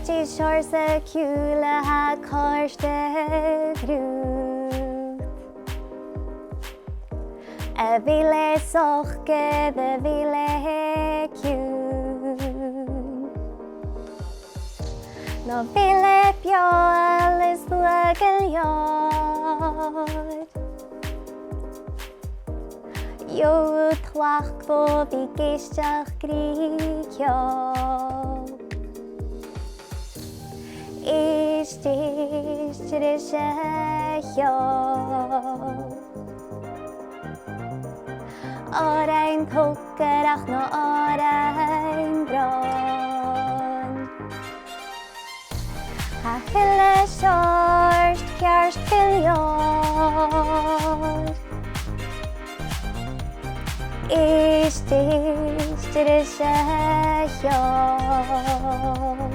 tí seòrsa ciùil a còrdadh riút. A bhí le sochgad a bhí le ciùil. No bhí le ceòl is luag a leor. Iúil tlachbó bhí géisteach grí cheòl. Èist, Èist, riutsa cheòl. Árainn tógach nó árainn brán. Ha thuile seòrt ceart go leor. Èist, Èist, riutsa cheòl.